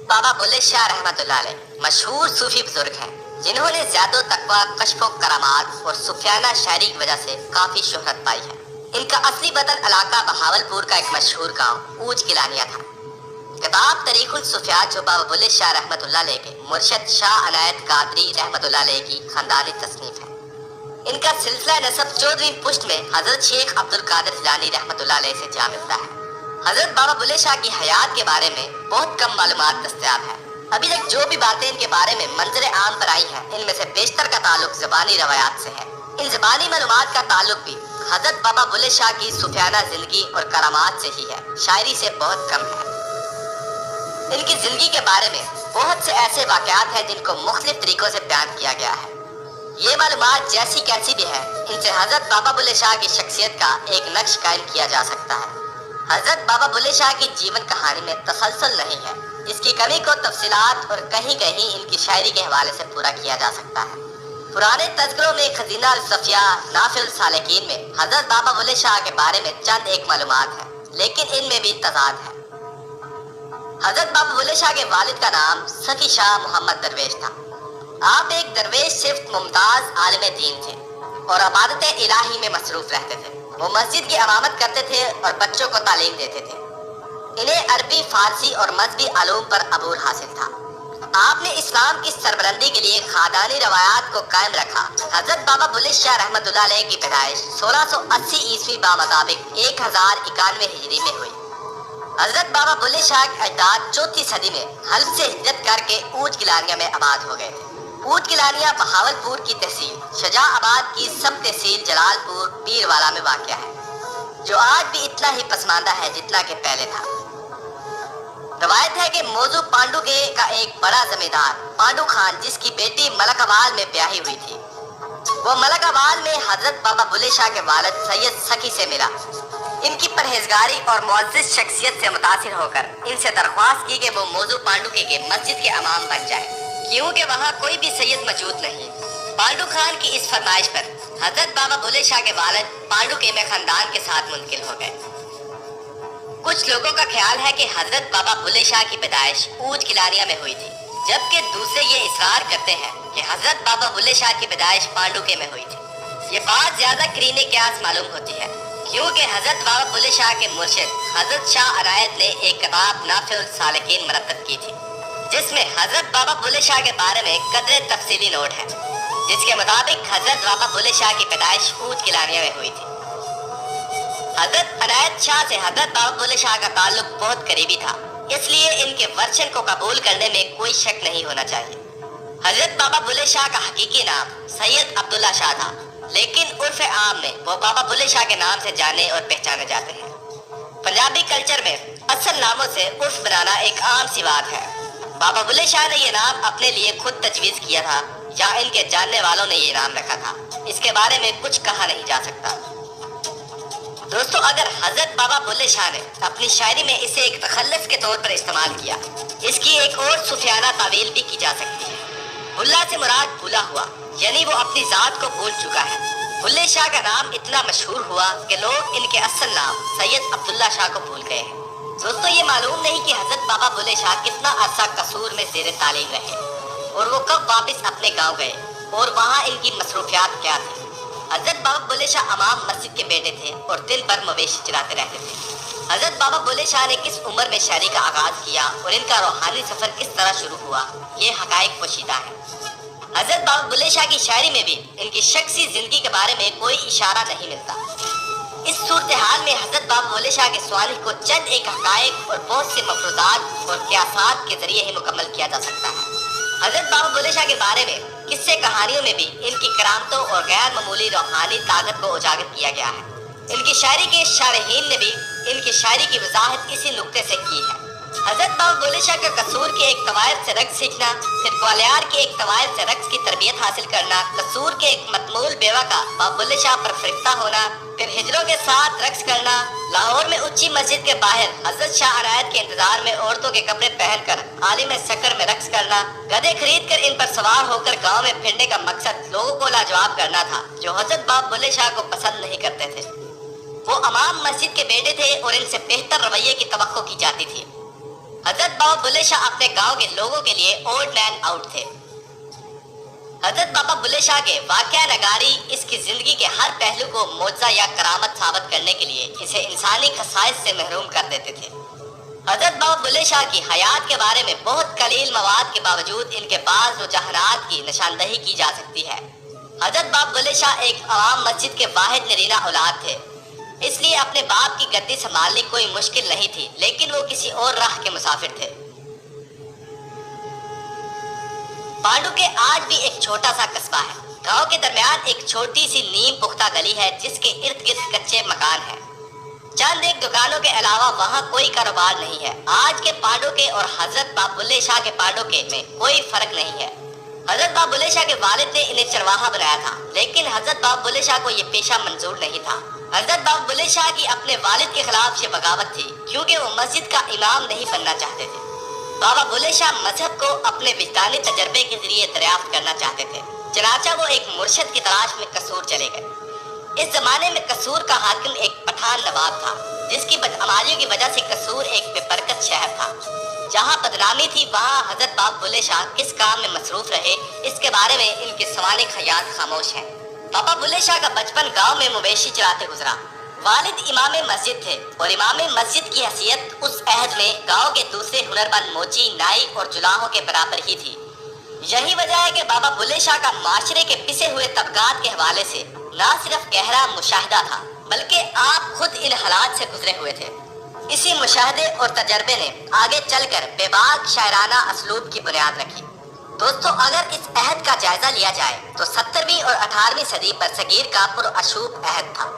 बाबा बुल्ले शाह रहमतुल्लाह अलैह मशहूर सूफी बुजुर्ग हैं जिन्होंने ज़्यादा तकवा, कश्फ करामात और सुफियाना शायरी की वजह से काफ़ी शोहरत पाई है। इनका असली वतन इलाका बहावलपुर का एक मशहूर गांव ऊंच गिलानिया था। किताब तरीकुल सुफियात जो बाबा बुल्ले शाह रहमतुल्लाह अलैह के मुर्शद शाह अनायत कादरी रहमतुल्लाह अलैह की खानदानी तसनीफ है। इनका सिलसिला नसब 14वीं पुश्त में हजरत शेख अब्दुल कादिर जिलानी रहमतुल्लाह अलैह से जा मिलता है। हजरत बाबा बुल्ले शाह की हयात के बारे में बहुत कम मालूमात दस्तयाब है। अभी तक जो भी बातें इनके बारे में मंजर आम पर आई हैं, इनमें से बेशतर का ताल्लुक ज़बानी रवायात से है। इन ज़बानी मालूमात का ताल्लुक भी हजरत बाबा बुल्ले शाह की सुफियाना जिंदगी और करामात से ही है, शायरी से बहुत कम है। इनकी जिंदगी के बारे में बहुत से ऐसे वाक़यात हैं जिनको मुख्तलिफ तरीकों से बयान किया गया है। ये मालूमात जैसी कैसी भी है, इनसे हजरत बाबा बुल्ले शाह की शख्सियत का एक नक्श कायम किया जा सकता है। हजरत बाबा बुल्ले शाह की जीवन कहानी में तसलसल नहीं है। इसकी कमी को तफसीलात और कहीं कहीं इनकी शायरी के हवाले से पूरा किया जा सकता है। पुराने तज़किरों में खजीना अल-सफिया नाफिल सालिकीन में हजरत बाबा बुल्ले शाह के बारे में चंद एक मालूमात है, लेकिन इनमें भी तजाद है। हजरत बाबा बुल्ले शाह के वालिद का नाम सखी शाह मोहम्मद दरवेश था। आप एक दरवेश सिर्फ मुमताज आलिम दीन थे और इबादत इलाही में मसरूफ रहते थे। वो मस्जिद की इमामत करते थे और बच्चों को तालीम देते थे। इन्हें अरबी, फारसी और मजहबी अलूम पर अबूर हासिल था। आपने इस्लाम की सरबलंदी के लिए खानदानी रवायात को कायम रखा। हजरत बाबा बुल्ले शाह रहमतुल्लाह अलैह की पैदाइश 1680 ईस्वी बामुताबिक 1091 हिजरी में हुई। हजरत बाबा बुल्ले शाह के अजदाद 4वीं सदी में हल्ब से हिजरत करके ऊंच गिलानिया में आबाद हो गए थे। ऊंच गिलानिया बहावलपुर की तहसील शजाआबाद की सब तहसील जलालपुर पीरवाला में वाक़या है, जो आज भी इतना ही पसमानदा है जितना कि पहले था। रवायत है कि मौजू पांडु के का एक बड़ा जमींदार पांडु खान, जिसकी बेटी मलकाबाल में ब्याही हुई थी, वो मलकाबाल में हजरत बाबा बुल्ले शाह के वालिद सैयद सखी से मिला। इनकी परहेजगारी और मुअज़्ज़िज़ शख्सियत से मुतासिर होकर इनसे दरख्वास्त की कि वो मौजू पांडु के मस्जिद के इमाम बन जाए, क्योंकि वहाँ कोई भी सैयद मौजूद नहीं। पांडु खान की इस फरमाइश पर हजरत बाबा बुल्ले शाह के वालिद पांडु के में खानदान के साथ मुंतकिल हो गए। कुछ लोगों का ख्याल है कि हजरत बाबा बुल्ले शाह की पैदाइश ऊंच गिलानिया में हुई थी, जबकि दूसरे ये इसरार करते हैं कि हजरत बाबा बुल्ले शाह की पैदाइश पांडु के में हुई थी। ये बात ज्यादा करीने क्यास मालूम होती है, क्योंकि हजरत बाबा बुल्ले शाह के मुर्शिद हजरत शाह अनायत ने एक किताब नाफिल सालिकीन मरतब की थी, जिसमें हजरत बाबा बुल्ले शाह के बारे में कदरे तफसीली नोट है, जिसके मुताबिक हजरत बाबा बुल्ले शाह की पैदाइश ऊंच गिलानिया में हुई थी। हजरत अनायत शाह से हजरत बाबा बुल्ले शाह का ताल्लुक बहुत करीबी था, इसलिए इनके वर्शन को कबूल करने में कोई शक नहीं होना चाहिए। हजरत बाबा बुल्ले शाह का हकीकी नाम सैयद अब्दुल्ला शाह था, लेकिन उर्फ आम में वो बाबा बुल्ले शाह के नाम से जाने और पहचाने जाते हैं। पंजाबी कल्चर में असल नामों से उर्फ बनाना एक आम सी बात है। बाबा बुल्ले शाह ने ये नाम अपने लिए खुद तजवीज़ किया था या इनके जानने वालों ने ये नाम रखा था, इसके बारे में कुछ कहा नहीं जा सकता। दोस्तों, अगर हजरत बाबा बुल्ले शाह ने अपनी शायरी में इसे एक तखल्लुस के तौर पर इस्तेमाल किया, इसकी एक और सुफियाना तावील भी की जा सकती है। बुल्ला से मुराद भूला हुआ, यानी वो अपनी जात को भूल चुका है। बुल्ले शाह का नाम इतना मशहूर हुआ कि लोग इनके असल नाम सैयद अब्दुल्ला शाह को भूल गए हैं। दोस्तों, ये मालूम नहीं कि हजरत बाबा बुल्ले शाह कितना अरसा कसूर में ज़ेरे तालीम रहे और वो कब वापस अपने गाँव गए और वहाँ इनकी मसरूफियात क्या थी। हजरत बाबा बुल्ले शाह इमाम मस्जिद के बेटे थे और दिन भर मवेशी चराते रहते थे। हजरत बाबा बुल्ले शाह ने किस उम्र में शायरी का आगाज किया और इनका रूहानी सफर किस तरह शुरू हुआ, ये हकायक पोशीदा है। हजरत बाबा बुल्ले शाह की शायरी में भी इनकी शख्सी जिंदगी के बारे में कोई इशारा नहीं मिलता। इस सूरत हाल में हजरत बाबा बुल्ले शाह के सवाल को चंद एक हकायक और बहुत से मफरूजात और कियासात के जरिए ही मुकम्मल किया जा सकता है। हजरत बाबा बुल्ले शाह के बारे में किस्से कहानियों में भी इनकी करामतों और गैर मामूली रूहानी ताकत को उजागर किया गया है। इनकी शायरी के शारहीन ने भी इनकी शायरी की वजाहत इसी नुक्ते से की है। हजरत बाबा बुल्ले शाह का कसूर के एक कवायद से रक्स सीखना, फिर ग्वालियर के एक कवायद से रक्स की तरबियत हासिल करना, कसूर के एक मतमूल बेवा का बाबा बुल्ले शाह पर फरिश्ता होना, फिर हिजरों के साथ रक्स करना, लाहौर में ऊंची मस्जिद के बाहर हजरत शाह अनायत के इंतजार में औरतों के कपड़े पहनकर आलिम शक्कर में रक्स करना, गधे खरीद कर इन पर सवार होकर गाँव में फिरने का मकसद लोगों को लाजवाब करना था, जो हजरत बाबा बुल्ले शाह को पसंद नहीं करते थे। वो इमाम मस्जिद के बेटे थे और इनसे बेहतर रवैये की तवक्को की जाती थी। حضرت بابا بلے شاہ اپنے گاؤں کے لوگوں کے لیے اولڈ مین آؤٹ تھے۔ حضرت بابا بلے شاہ کے واقعہ نگاری اس کی زندگی کے ہر پہلو کو معجزہ یا کرامت ثابت کرنے کے لیے اسے انسانی خصائص سے محروم کر دیتے تھے۔ حضرت بابا بلے شاہ کی حیات کے بارے میں بہت قلیل مواد کے باوجود ان کے بعض رجحانات کی نشاندہی کی جا سکتی ہے۔ حضرت بابا بلے شاہ ایک عوام مسجد کے واحد نرینہ اولاد تھے، اس لیے اپنے باپ کی گدی سنبھالنی کوئی مشکل نہیں تھی، لیکن وہ کسی اور راہ کے مسافر تھے۔ پانڈو کے آج بھی ایک چھوٹا سا قصبہ ہے۔ گاؤں کے درمیان ایک چھوٹی سی نیم پختہ گلی ہے جس کے ارد گرد کچے مکان ہیں۔ چند ایک دکانوں کے علاوہ وہاں کوئی کاروبار نہیں ہے۔ آج کے پانڈو کے اور حضرت بابا بلے شاہ کے پانڈو کے میں کوئی فرق نہیں ہے۔ حضرت بابا بلے شاہ کے والد نے انہیں چرواہا بنایا تھا، لیکن حضرت بابا بلے شاہ کو یہ پیشہ منظور نہیں تھا۔ حضرت بابا بلے شاہ کی اپنے والد کے خلاف یہ بغاوت تھی، کیونکہ وہ مسجد کا امام نہیں بننا چاہتے تھے۔ بابا بلے شاہ مذہب کو اپنے وجدانی تجربے کے ذریعے دریافت کرنا چاہتے تھے، چنانچہ وہ ایک مرشد کی تلاش میں قصور چلے گئے۔ اس زمانے میں قصور کا حاکم ایک پٹھان نواب تھا، جس کی بدعمالیوں کی وجہ سے قصور ایک بے برکت شہر تھا۔ جہاں بدنامی تھی وہاں حضرت بابا بلے شاہ کس کام میں مصروف رہے، اس کے بارے میں ان کے سوانح خیال خاموش ہیں۔ بابا بلے شاہ کا بچپن گاؤں میں مویشی چراتے گزرا۔ والد امام مسجد تھے اور امام مسجد کی حیثیت اس عہد میں گاؤں کے دوسرے ہنرمند موچی، نائی اور جلاحوں کے برابر ہی تھی۔ یہی وجہ ہے کہ بابا بلے شاہ کا معاشرے کے پسے ہوئے طبقات کے حوالے سے نہ صرف گہرا مشاہدہ تھا، بلکہ آپ خود ان حالات سے گزرے ہوئے تھے۔ اسی مشاہدے اور تجربے نے آگے چل کر بے باک شاعرانہ اسلوب کی بنیاد رکھی۔ دوستو، اگر اس عہد کا جائزہ لیا جائے تو 17ویں اور 18ویں صدی برصغیر کا پرآشوب عہد تھا۔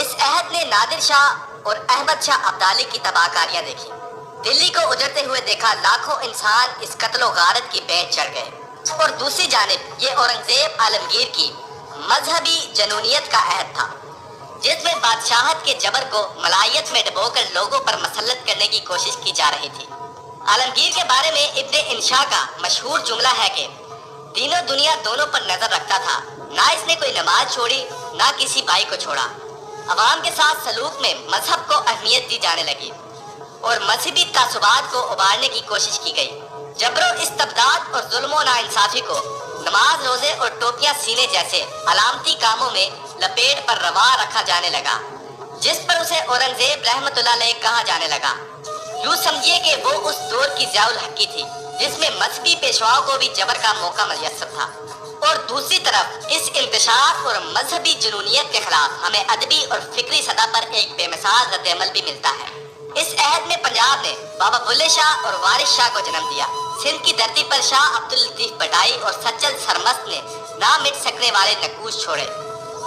اس عہد نے نادر شاہ اور احمد شاہ ابدالی کی تباہ کاریاں دیکھی، دلی کو اجڑتے ہوئے دیکھا، لاکھوں انسان اس قتل و غارت کی بینچ چڑھ گئے، اور دوسری جانب یہ اورنگزیب عالمگیر کی مذہبی جنونیت کا عہد تھا، جس میں بادشاہت کے جبر کو ملائیت میں ڈبو کر لوگوں پر مسلط کرنے کی کوشش کی جا رہی تھی۔ عالمگیر کے بارے میں ابن انشا کا مشہور جملہ ہے کہ دین و دنیا دونوں پر نظر رکھتا تھا، نہ اس نے کوئی نماز چھوڑی نہ کسی بھائی کو چھوڑا۔ عوام کے ساتھ سلوک میں مذہب کو اہمیت دی جانے لگی اور مذہبی تعصبات کو ابھارنے کی کوشش کی گئی۔ جبر و استبداد اور ظلم و ناانصافی کو نماز، روزے اور ٹوپیاں سینے جیسے علامتی کاموں میں لپیٹ پر روا رکھا جانے لگا، جس پر اسے اورنگزیب رحمت اللہ علیہ کہا جانے لگا۔ یوں سمجھیے کہ وہ اس دور کی ضیاء الحق تھی جس میں مذہبی پیشواؤں کو بھی جبر کا موقع میسر تھا، اور دوسری طرف اس انتشار اور مذہبی جنونیت کے خلاف ہمیں ادبی اور فکری سطح پر ایک بے مثال رد عمل بھی ملتا ہے۔ اس عہد میں پنجاب نے بابا بلے شاہ اور وارث شاہ کو جنم دیا۔ سندھ کی دھرتی پر شاہ عبداللطیف بٹائی اور سچل سرمست نے نہ مٹ سکنے والے نقوش چھوڑے۔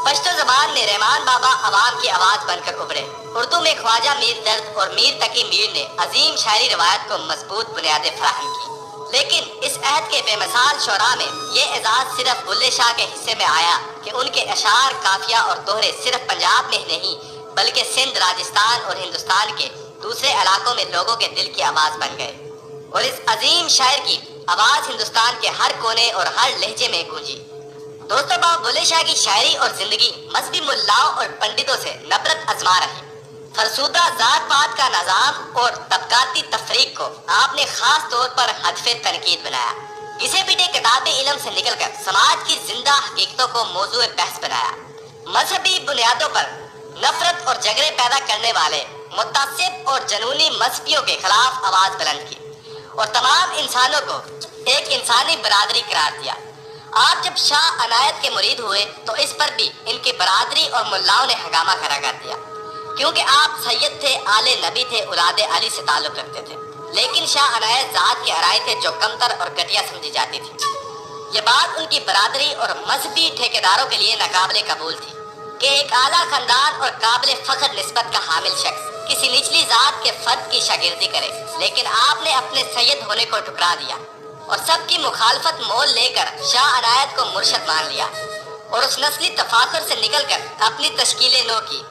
پشتو زبان میں رحمان بابا عوام کی آواز بن کر ابھرے۔ اردو میں خواجہ میر درد اور میر تقی میر نے عظیم شاعری روایت کو مضبوط بنیادیں فراہم کی۔ لیکن اس عہد کے بے مثال شعراء میں یہ اعزاز صرف بلے شاہ کے حصے میں آیا کہ ان کے اشعار، قافیہ اور دوہرے صرف پنجاب میں نہیں بلکہ سندھ، راجستان اور ہندوستان کے دوسرے علاقوں میں لوگوں کے دل کی آواز بن گئے، اور اس عظیم شاعر کی آواز ہندوستان کے ہر کونے اور ہر لہجے میں گونجی۔ دوستو، بابا بلے شاہ کی شاعری اور زندگی مذہبی ملاؤں اور پنڈتوں سے نفرت آزما رہی۔ فرسودہ ذات پات کا نظام اور طبقاتی تفریق کو آپ نے خاص طور پر ہدف تنقید بنایا۔ کسی بھی کتاب علم سے نکل کر سماج کی زندہ حقیقتوں کو موضوع بحث بنایا۔ مذہبی بنیادوں پر نفرت اور جھگڑے پیدا کرنے والے متعصب اور جنونی مذہبیوں کے خلاف آواز بلند کی اور تمام انسانوں کو ایک انسانی برادری قرار دیا۔ آپ جب شاہ عنایت کے مرید ہوئے تو اس پر بھی ان کی برادری اور ملاؤں نے ہنگامہ کھڑا کر دیا، کیونکہ آپ سید تھے، آل نبی تھے، اولاد علی سے تعلق رکھتے تھے۔ لیکن شاہ عنایت ذات کے آرائی تھے جو کمتر اور گھٹیا سمجھی جاتی تھی۔ یہ بات ان کی برادری اور مذہبی ٹھیکیداروں کے لیے ناقابل قبول تھی کہ ایک اعلیٰ خاندان اور قابل فخر نسبت کا حامل شخص کسی نچلی ذات کے فرد کی شاگردی کرے، لیکن آپ نے اپنے سید ہونے کو ٹھکرا دیا اور سب کی مخالفت مول لے کر شاہ عنایت کو مرشد مان لیا، اور اس نسلی تفاخر سے نکل کر اپنی تشکیل نو کی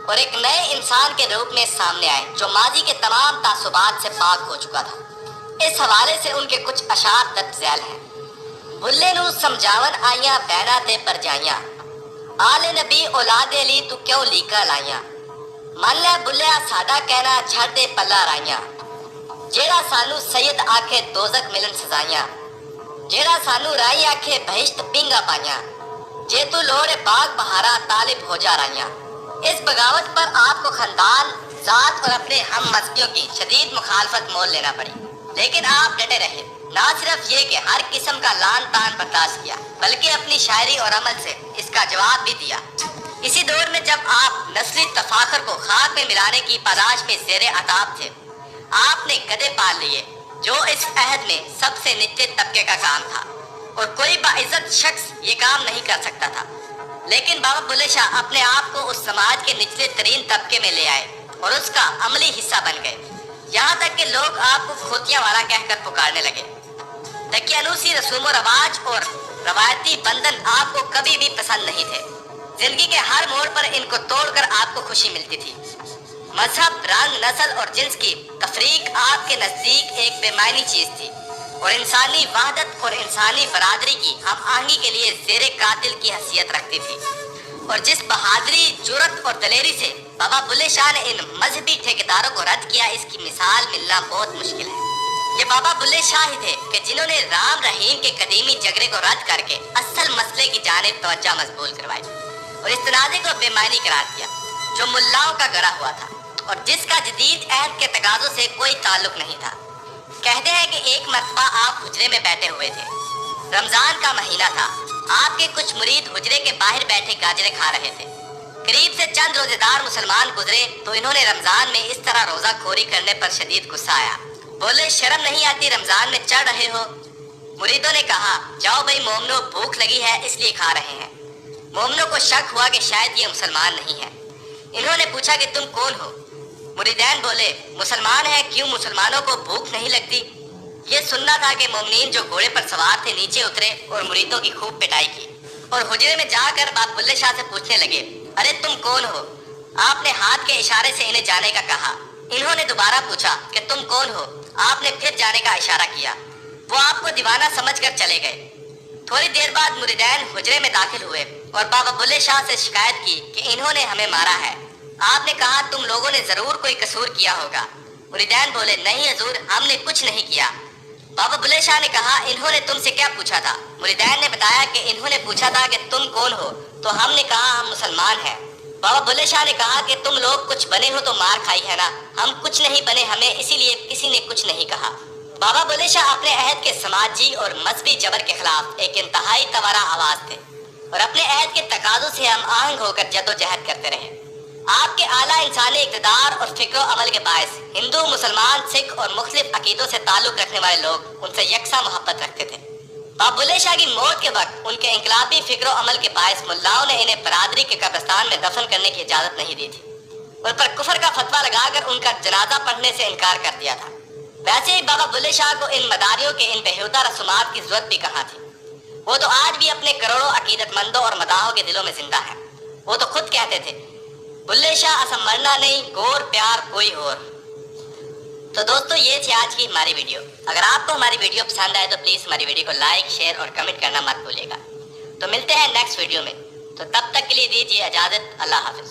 اور ایک نئے انسان کے روپ میں سامنے آئے جو ماضی کے تمام تعصبات سے پاک ہو چکا تھا۔ اس حوالے سے ان کے کچھ اشعار درج ذیل ہیں۔ بلے نو سمجھاون آئیاں بہنا تے پرجائیاں، آل نبی اولاد علی تو کیوں لیکا لائیاں، من لے بلیا ساڈا کہنا چھڑ دے پلا رائیاں، जेड़ा सानू सैयद आखे दोजक मिलन सजाइयां, जेड़ा सानू राई आखे बहिश्त पिंगा पाइयां, जे तू लोड़े बाग बहारा तालिब हो जा राइयां। इस बगावत पर आपको खानदान, जात और अपने हम मजहबियों की शदीद मुखालफत मोल लेना पड़ी, लेकिन आप डटे रहे। ना सिर्फ ये कि हर किस्म का लान तान बर्दाश्त किया, बल्कि अपनी शायरी और अमल से इसका जवाब भी दिया। इसी दौर में जब आप नस्ली तफाखर को खाक में मिलाने की पादाश में ज़ेरे अताब थे, आपने गधे पाल लिए, जो इस अहद में सबसे निचले तबके का काम था और कोई बाइज्जत शख्स ये काम नहीं कर सकता था। लेकिन बाबा बुल्ले शाह अपने आप को उस समाज के निचले तरीन तबके में ले आए और उसका अमली हिस्सा बन गए। यहाँ तक कि लोग आपको खोतिया वाला कहकर पुकारने लगे। दकियानूसी रसूम रवाज और रवायती बंधन आपको कभी भी पसंद नहीं थे। जिंदगी के हर मोड़ पर इनको तोड़कर आपको खुशी मिलती थी। मजहब, रंग, नस्ल और जिन्स की तफरीक आपके नजदीक एक बेमायनी चीज थी और इंसानी वहदत और इंसानी बरादरी की हम आहंगी के लिए ज़ेरे कातिल की हैसियत रखती थी। और जिस बहादुरी, जुर्रत और दलेरी से बाबा बुल्ले शाह ने इन मजहबी ठेकेदारों को रद्द किया, इसकी मिसाल मिलना बहुत मुश्किल है। ये बाबा बुल्ले शाह ही थे कि जिन्होंने राम रहीम के कदीमी झगड़े को रद्द करके असल मसले की जानिब तवज्जो मजबूल करवाई और इस तनाज़े को बेमानी करार दिया जो मुल्लाओं का गढ़ा हुआ था और जिसका जदीद अहद के तकाज़ों से कोई ताल्लुक नहीं था। कहते हैं कि एक मरतबा आप हुजरे में बैठे हुए थे। रमजान का महीना था। आपके कुछ मुरीद हुजरे के बाहर बैठे गाजरे खा रहे थे। करीब से चंद रोजेदार मुसलमान गुजरे तो इन्होंने रमजान में इस तरह रोजा खोरी करने पर शदीद गुस्सा आया। बोले, शर्म नहीं आती रमजान में चढ़ रहे हो? मुरीदों ने कहा, जाओ भाई मोमनो, भूख लगी है इसलिए खा रहे हैं। मोमनों को शक हुआ कि शायद ये मुसलमान नहीं है। इन्होंने पूछा कि तुम कौन हो? मुरीदैन बोले, मुसलमान है, क्यों मुसलमानों को भूख नहीं लगती? ये सुनना था कि मोमिनीन जो घोड़े पर सवार थे नीचे उतरे और मुरीदों की खूब पिटाई की और हुजरे में जाकर बाप बुल्ले शाह से पूछने लगे, अरे तुम कौन हो? आपने हाथ के इशारे से इन्हें जाने का कहा। इन्होंने दोबारा पूछा कि तुम कौन हो? आपने फिर जाने का इशारा किया। वो आपको दीवाना समझकर चले गए। थोड़ी देर बाद मुरीदैन हुजरे में दाखिल हुए और बाबा बुल्ले शाह से शिकायत की कि इन्होंने हमें मारा है। आपने कहा, तुम लोगों ने जरूर कोई कसूर किया होगा। मुरीदैन बोले, नहीं हजूर, हमने कुछ नहीं किया। बाबा बुल्ले शाह ने कहा, इन्होंने तुमसे क्या पूछा था? मुरीदैन ने बताया कि इन्होंने पूछा था कि तुम कौन हो, तो हमने कहा हम मुसलमान हैं। बाबा बुल्ले शाह ने कहा कि तुम लोग कुछ बने हो तो मार खाई है ना? हम कुछ नहीं बने, हमें इसीलिए किसी ने कुछ नहीं कहा। बाबा बुल्ले शाह अपने अहद के समाजी और मजहबी जबर के खिलाफ एक इंतहाई तवारा आवाज थे और अपने अहद के तकाजों से हम आहंग होकर जद्दोजहद करते रहे। आपके आला इंसानी इक़्तिदार और फिक्र अमल के बायस हिंदू, मुसलमान, सिख और मुख्तलिफ अकीदों से ताल्लुक रखने वाले लोग उनसे यकसा मोहब्बत रखते थे। बाबा बुल्ले शाह की मौत के वक्त उनके इंकलाबी फिक्र अमल के बायस मुल्लाओं ने इन्हें बरादरी के कब्रिस्तान में दफन करने की इजाजत नहीं दी थी। उन पर कुफर का फतवा लगाकर उनका जनाजा पढ़ने से इनकार कर दिया था। वैसे ही बाबा बुल्ले शाह को इन मदारियों के इन बेहुदा रसूमात की जरूरत भी कहाँ थी? वो तो आज भी अपने करोड़ों अकीदतमंदों और मदाहों के दिलों में जिंदा है। वो तो खुद कहते थे, बुल्ले शाह असम मरना नहीं, गोर प्यार कोई और। तो दोस्तों, ये थी आज की हमारी वीडियो। अगर आपको हमारी वीडियो पसंद आए तो प्लीज हमारी वीडियो को लाइक, शेयर और कमेंट करना मत भूलिएगा। तो मिलते हैं नेक्स्ट वीडियो में। तो तब तक के लिए दीजिए इजाजत। अल्लाह हाफिज।